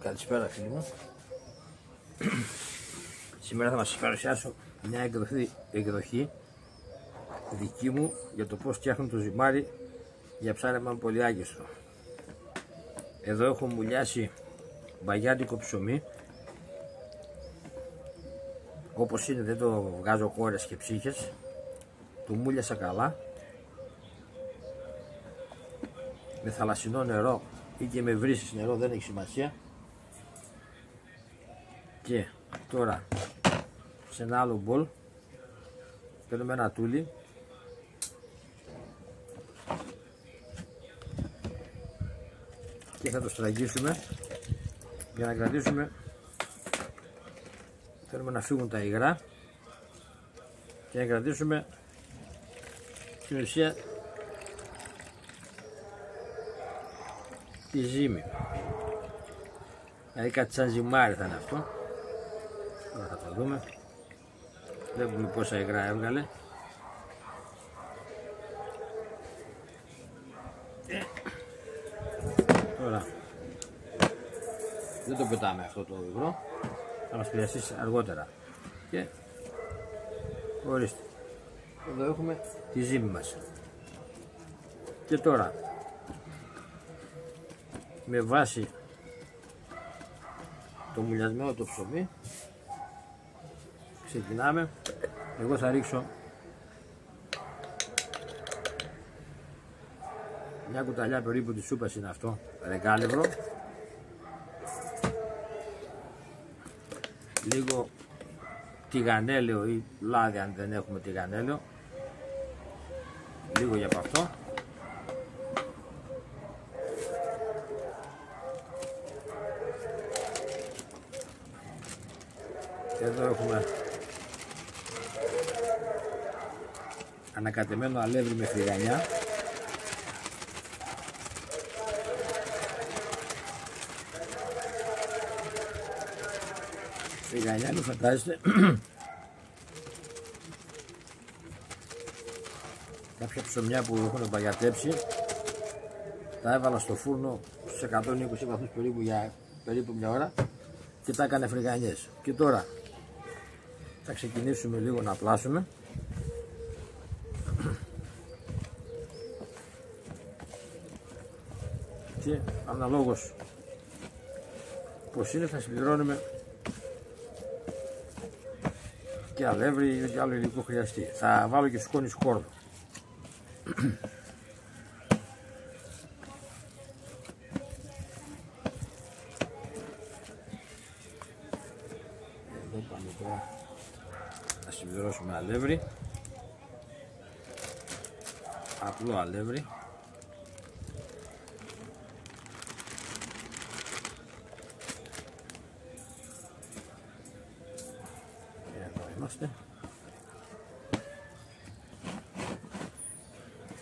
Καλησπέρα φίλοι μου. Σήμερα θα σας παρουσιάσω μια εκδοχή δική μου για το πώς φτιάχνω το ζυμάρι για ψάρεμα πολυάγιστρο. Εδώ έχω μουλιάσει μπαγιάτικο ψωμί. Όπως είναι, δεν το βγάζω κόρες και ψύχες. Το μούλιασα καλά με θαλασσινό νερό ή και με βρύσις νερό, δεν έχει σημασία. Και τώρα σε ένα άλλο μπολ παίρνουμε ένα τούλι και θα το στραγγίσουμε για να κρατήσουμε. Θέλουμε να φύγουν τα υγρά και να κρατήσουμε στην ουσία τη ζύμη. Δηλαδή κάτι σαν ζυμάρι θα είναι αυτό. Τώρα θα το δούμε. Βλέπουμε πόσα υγρά έβγαλε. Τώρα δεν το πετάμε αυτό το υγρό, θα μας χρειαστεί αργότερα. Και ορίστε, εδώ έχουμε τη ζύμη μας. Και τώρα με βάση το μουλιασμένο το ψωμί ξεκινάμε. Εγώ θα ρίξω μια κουταλιά περίπου της σούπας, είναι αυτό, ρεγκάλευρο, λίγο τηγανέλαιο ή λάδι αν δεν έχουμε τηγανέλαιο, λίγο για από αυτό. Εδώ έχουμε ανακατεμένο αλεύρι με φρυγανιά. Φρυγανιά, μην φαντάζεστε. Κάποια ψωμιά που έχουν παγιατέψει τα έβαλα στο φούρνο στους 120 βαθμούς περίπου για περίπου μια ώρα και τα έκανε φρυγανιές. Και τώρα θα ξεκινήσουμε λίγο να πλάσουμε. Και αναλόγως πως είναι θα συμπληρώνουμε και αλεύρι ή ό,τι άλλο υλικό χρειαστεί. Θα βάλω και σκόνη σκόρδο. Εδώ πάμε τώρα να συμπληρώσουμε αλεύρι, απλό αλεύρι.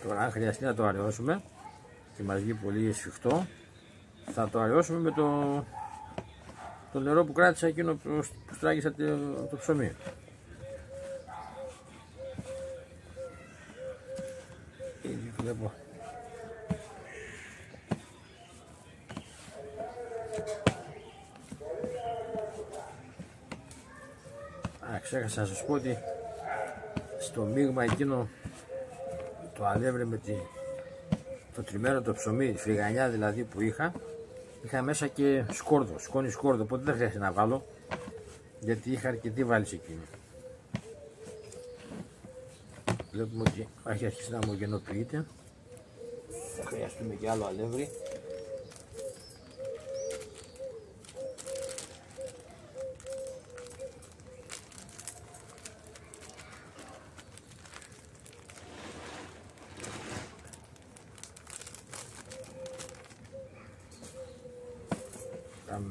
Τώρα αν χρειαστεί να το αραιώσουμε και μας βγει πολύ σφιχτό, θα το αραιώσουμε με το νερό που κράτησα εκείνο που στράγγισα το ψωμί. Ήδη βλέπω ξέχασα να σας πω ότι στο μείγμα εκείνο το αλεύρι με το τριμμένο το ψωμί, τη φρυγανιά δηλαδή που είχα μέσα και σκόρδο, σκόνη σκόρδο, οπότε δεν χρειάζεται να βάλω γιατί είχα αρκετή βάληση εκείνη. Βλέπουμε ότι έχει αρχίσει να ομογενοποιείται. Θα χρειαστούμε και άλλο αλεύρι.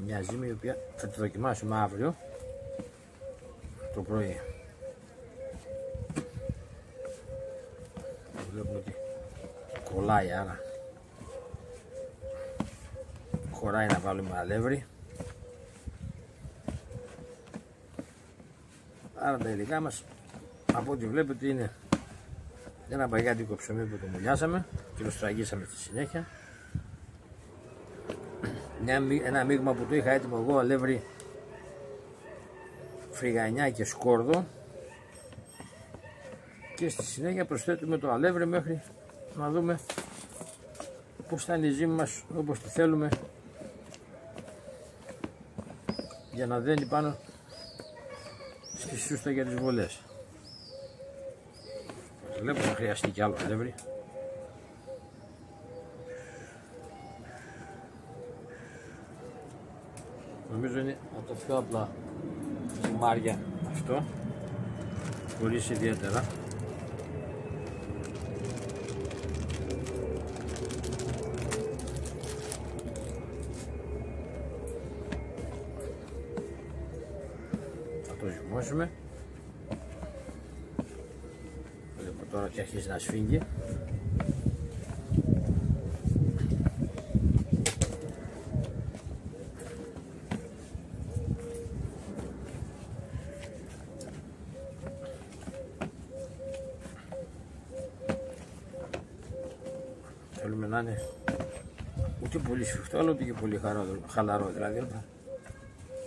Μια ζύμη η οποία θα τη δοκιμάσουμε αύριο το πρωί. Βλέπουμε ότι κολλάει, άρα χωράει να βάλουμε αλεύρι. Άρα τα υλικά μας από ό,τι βλέπετε είναι ένα μπαγιάτικο ψωμί που το μουλιάσαμε και το στραγγίσαμε στη συνέχεια. ένα μείγμα που το είχα έτοιμο εγώ, αλεύρι, φρυγανιά και σκόρδο, και στη συνέχεια προσθέτουμε το αλεύρι μέχρι να δούμε πως θα είναι η ζύμη μας όπως τη θέλουμε, για να δένει πάνω στη σούστα για τις βολές. Βλέπω θα χρειαστεί κι άλλο αλεύρι. Νομίζω είναι από τα πιο απλά ζυμάρια αυτό, χωρίς ιδιαίτερα. Θα το ζυμώσουμε. Βλέπω τώρα και αρχίζει να σφίγγει. Θέλουμε να είναι ούτε πολύ σφιχτό, αλλά ούτε και πολύ χαλαρό. Δηλαδή όταν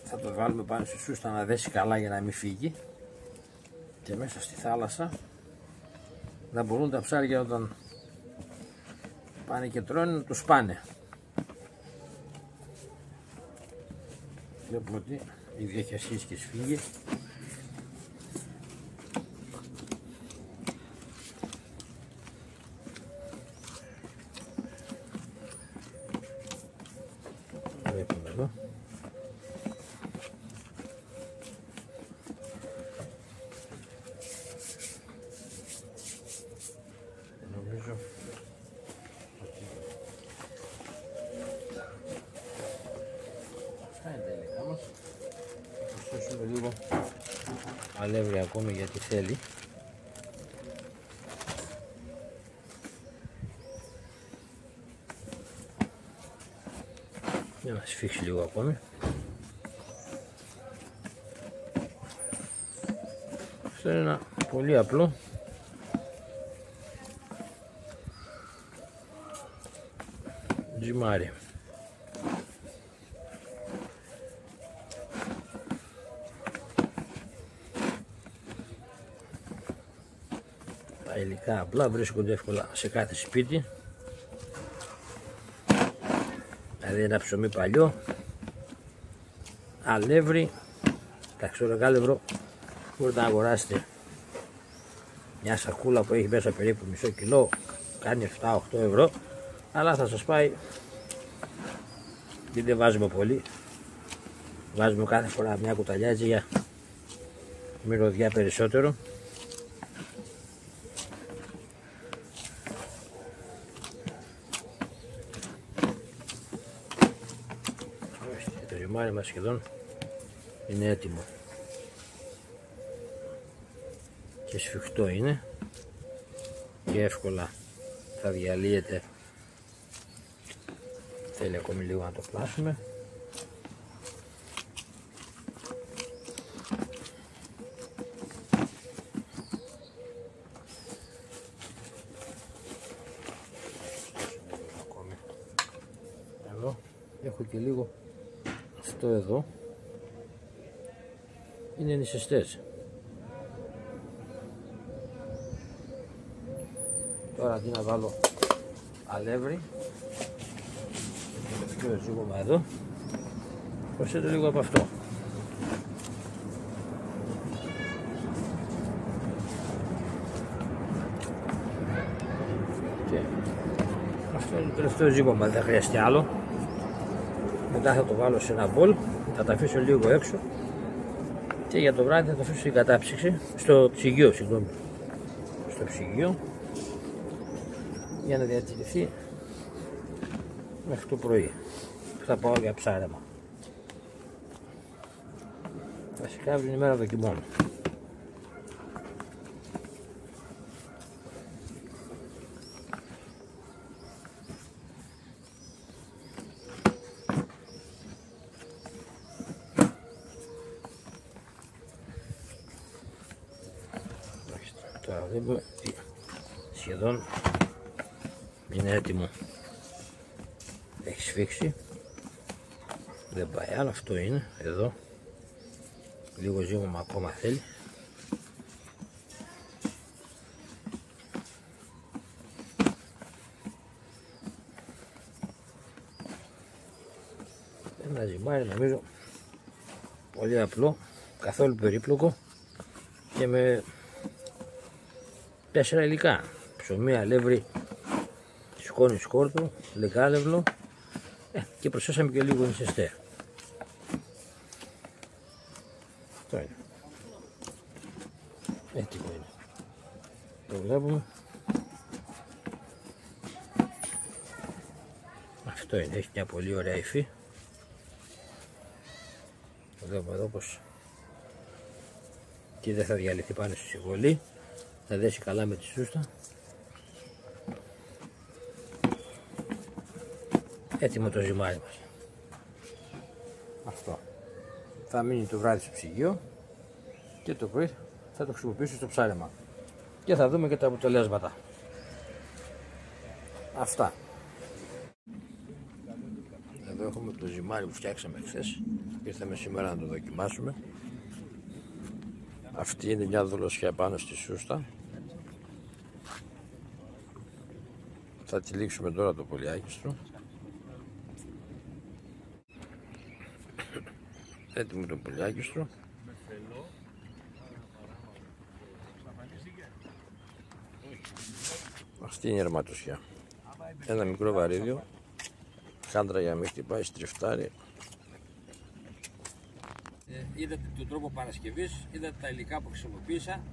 θα το βάλουμε πάνω στη σούστα να δέσει καλά για να μην φύγει, και μέσα στη θάλασσα να μπορούν τα ψάρια όταν πάνε και τρώνε να το σπάνε. Βλέπω ότι ήδη έχει αρχίσει και σφίγγει. Βλέπουμε εδώ. Νομίζω ότι αυτά είναι τα υλικά μας. Θα προσθέσουμε λίγο αλεύρι ακόμη γιατί θέλει. Για να σφίξει λίγο ακόμη. Αυτό είναι ένα πολύ απλό ζυμάρι. Τα υλικά απλά βρίσκονται εύκολα σε κάθε σπίτι. Δηλαδή ένα ψωμί παλιό, αλεύρι, ταξιροκάλευρο, μπορείτε να αγοράσετε μια σακούλα που έχει μέσα περίπου μισό κιλό, κάνει 7-8 ευρώ, αλλά θα σας πάει, γιατί δεν βάζουμε πολύ, βάζουμε κάθε φορά μια κουταλιά έτσι για μυρωδιά περισσότερο. Το ζυμάρι μας σχεδόν είναι έτοιμο και σφιχτό είναι και εύκολα θα διαλύεται. Θέλει ακόμη λίγο να το πλάσουμε. Εδώ έχω και λίγο αυτό εδώ, είναι νησιστές. Τώρα αντί να βάλω αλεύρι και το ζύγωμα εδώ, προσθέτω λίγο από αυτό. Και αυτό είναι το τελευταίο ζύγωμα, δεν χρειάζεται άλλο. Μετά θα το βάλω σε ένα μπολ, θα τα αφήσω λίγο έξω και για το βράδυ θα το αφήσω στην κατάψυξη, στο ψυγείο, συγγνώμη, στο ψυγείο, για να διατηρηθεί μέχρι το πρωί που θα πάω για ψάρεμα. Βασικά αύριο είναι η μέρα δοκιμών. Τώρα βλέπουμε ότι σχεδόν είναι έτοιμο, έχει σφίξει. Δεν πάει άλλο, αυτό είναι εδώ. Λίγο ζύμωμα ακόμα θέλει. Ένα ζυμάρι νομίζω πολύ απλό, καθόλου περίπλοκο και με 4 υλικά: ψωμί, αλεύρι, σκόνη σκόρδο, λεκάλευλο και προσθέσαμε και λίγο νησιστέα. Αυτό είναι. Έτοιμο είναι. Το βλέπουμε. Αυτό είναι, έχει μια πολύ ωραία υφή. Το βλέπουμε εδώ πως και δεν θα διαλυθεί πάνω στη συμβολή, θα δέσει καλά με τη σούστα. Έτοιμο το ζυμάρι μας. Αυτό θα μείνει το βράδυ στο ψυγείο και το πρωί θα το χρησιμοποιήσω στο ψάρεμα και θα δούμε και τα αποτελέσματα. Αυτά. Εδώ έχουμε το ζυμάρι που φτιάξαμε χθες. Ήρθαμε σήμερα να το δοκιμάσουμε. Αυτή είναι μια δολοσιά πάνω στη σούστα. Θα τυλίξουμε τώρα το πολυάκιστρο. Έτοιμο το πολυάκιστρο. Αυτή είναι η ερματοσιά. Ένα μικρό βαρύδιο. Χάντρα για να μην χτυπάει, στριφτάρι. Είδατε τον τρόπο παρασκευής, είδατε τα υλικά που χρησιμοποίησα,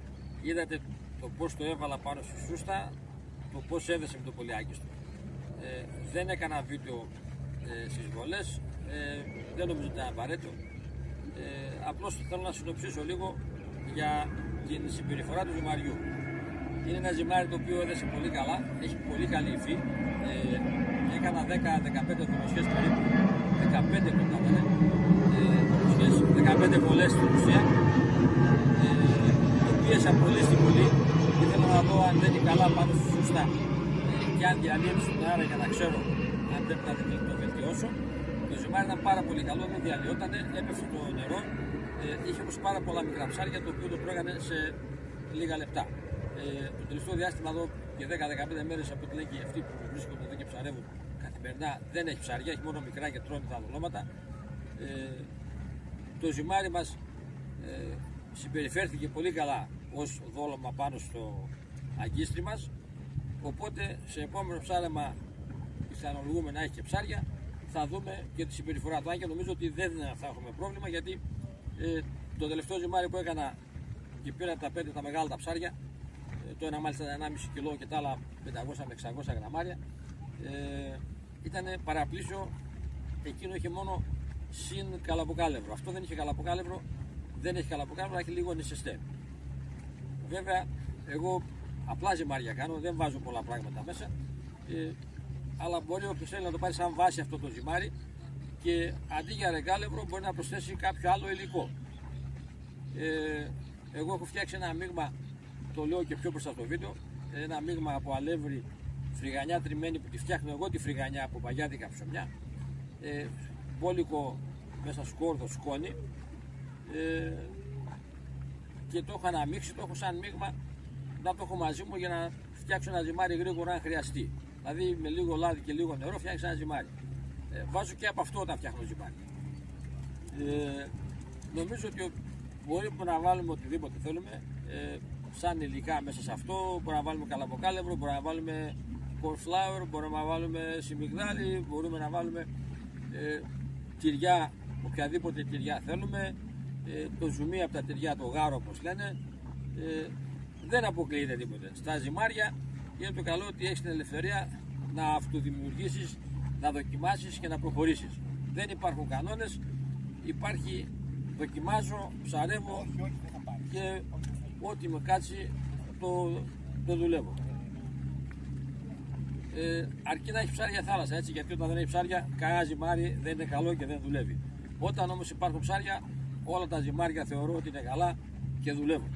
είδατε το πώς το έβαλα πάνω στη σούστα, το πώς έδεσε με το πολυάκιστρο. Δεν έκανα βίντεο στις βολές, δεν νομίζω ότι είναι απαραίτητο. Απλώς θέλω να συνοψίσω λίγο για την συμπεριφορά του ζυμαριού. Είναι ένα ζυμάρι το οποίο έδεσε πολύ καλά, έχει πολύ καλή υφή. Έκανα 10-15 δολοσιές περίπου, 15 το έκανα, 15 βολές στην ουσία. Το πίεσα πολύ στην βολή, ήθελα να δω αν δεν είναι καλά πάνω στη σούστα και αν διαλύεται στον αέρα για να ξέρω αν πρέπει να το βελτιώσω. Το ζυμάρι ήταν πάρα πολύ καλό, δεν διαλυότανε, έπεφτε το νερό, είχε όμως πάρα πολλά μικρά ψάρια, το οποίο το τρώγανε σε λίγα λεπτά. Το τελευταίο διάστημα εδώ και 10-15 μέρες από τη λέγει αυτοί που βρίσκονται εδώ και ψαρεύουν καθημερινά δεν έχει ψάρια, έχει μόνο μικρά και τρώνε τα δολώματα. Το ζυμάρι μας συμπεριφέρθηκε πολύ καλά ως δόλωμα πάνω στο αγκίστρι μας, οπότε σε επόμενο ψάρεμα πιθανολογούμε να έχει και ψάρια, θα δούμε και τη συμπεριφορά του, και νομίζω ότι δεν θα έχουμε πρόβλημα, γιατί το τελευταίο ζυμάρι που έκανα και πήρα τα 5 τα μεγάλα τα ψάρια, το ένα μάλιστα 1,5 κιλό και τα άλλα 500 με 600 γραμμάρια, ήταν παραπλήσιο, εκείνο είχε μόνο συν καλαποκάλευρο. Αυτό δεν είχε καλαποκάλευρο, δεν έχει καλαποκάλευρο, έχει λίγο νησιστέ. Βέβαια, εγώ απλά ζυμάρια κάνω, δεν βάζω πολλά πράγματα μέσα, αλλά μπορεί όποιος θέλει να το πάρει σαν βάση αυτό το ζυμάρι και αντί για ρεγκάλευρο μπορεί να προσθέσει κάποιο άλλο υλικό. Εγώ έχω φτιάξει ένα μείγμα, το λέω και πιο μπροστά στο βίντεο, ένα μείγμα από αλεύρι, φρυγανιά τριμμένη που τη φτιάχνω εγώ τη φρυγανιά από παγιάδικα ψωμιά, μπόλικο μέσα σκόρδο, σκόνη, και το έχω αναμίξει, το έχω σαν μείγμα να το έχω μαζί μου για να φτιάξω ένα ζυμάρι γρήγορα αν χρειαστεί. Δηλαδή με λίγο λάδι και λίγο νερό φτιάξω ένα ζυμάρι. Βάζω και από αυτό όταν φτιάχνω ζυμάρι. Νομίζω ότι μπορούμε να βάλουμε οτιδήποτε θέλουμε σαν υλικά μέσα σε αυτό. Μπορούμε να βάλουμε καλαποκάλευρο, μπορούμε να βάλουμε cornflower, μπορούμε να βάλουμε σιμιγδάλι, μπορούμε να βάλουμε τυριά, οποιαδήποτε τυριά θέλουμε, το ζουμί από τα τυριά, το γάρο όπως λένε, δεν αποκλείεται τίποτε. Στα ζυμάρια είναι το καλό ότι έχεις την ελευθερία να αυτοδημιουργήσεις, να δοκιμάσεις και να προχωρήσεις. Δεν υπάρχουν κανόνες, υπάρχει δοκιμάζω, ψαρεύω και ό,τι με κάτσει το δουλεύω. Αρκεί να έχει ψάρια θάλασσα, έτσι, γιατί όταν δεν έχει ψάρια κανένα ζυμάρι δεν είναι καλό και δεν δουλεύει. Όταν όμως υπάρχουν ψάρια, όλα τα ζυμάρια θεωρώ ότι είναι καλά και δουλεύουν.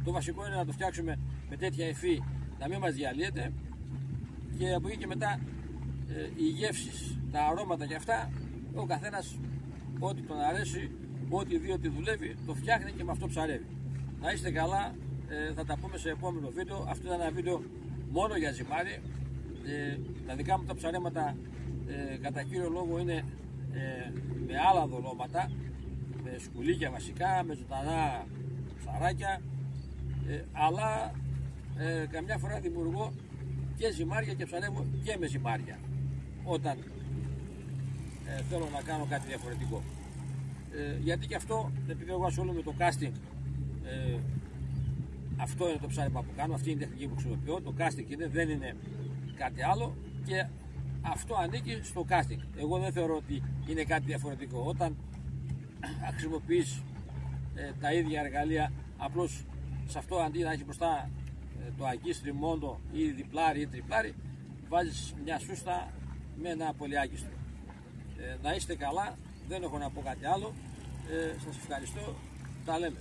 Το βασικό είναι να το φτιάξουμε με τέτοια υφή να μην μας διαλύεται, και από εκεί και μετά οι γεύσεις, τα αρώματα και αυτά Ο καθένας ό,τι τον αρέσει, ό,τι δει ότι δουλεύει, το φτιάχνει και με αυτό ψαρεύει. Να είστε καλά, θα τα πούμε σε επόμενο βίντεο. Αυτό ήταν ένα βίντεο μόνο για ζυμάρι. Τα δικά μου τα ψαρέματα κατά κύριο λόγο είναι με άλλα δολώματα, με σκουλίκια βασικά, με ζωντανά ψαράκια, αλλά καμιά φορά δημιουργώ και ζυμάρια και ψαρεύω και με ζυμάρια όταν θέλω να κάνω κάτι διαφορετικό. Γιατί και αυτό, επειδή εγώ ασχολούμαι με το casting, αυτό είναι το ψάρεμα που κάνω, αυτή είναι η τεχνική που χρησιμοποιώ, το casting είναι, δεν είναι κάτι άλλο, και αυτό ανήκει στο casting. Εγώ δεν θεωρώ ότι είναι κάτι διαφορετικό. Όταν χρησιμοποιείς τα ίδια εργαλεία, απλώς σε αυτό αντί να έχει μπροστά το αγκίστρι μόνο ή διπλάρι ή τριπλάρι, βάζεις μια σούστα με ένα πολυάγκιστρο. Να είστε καλά, δεν έχω να πω κάτι άλλο. Σας ευχαριστώ, τα λέμε.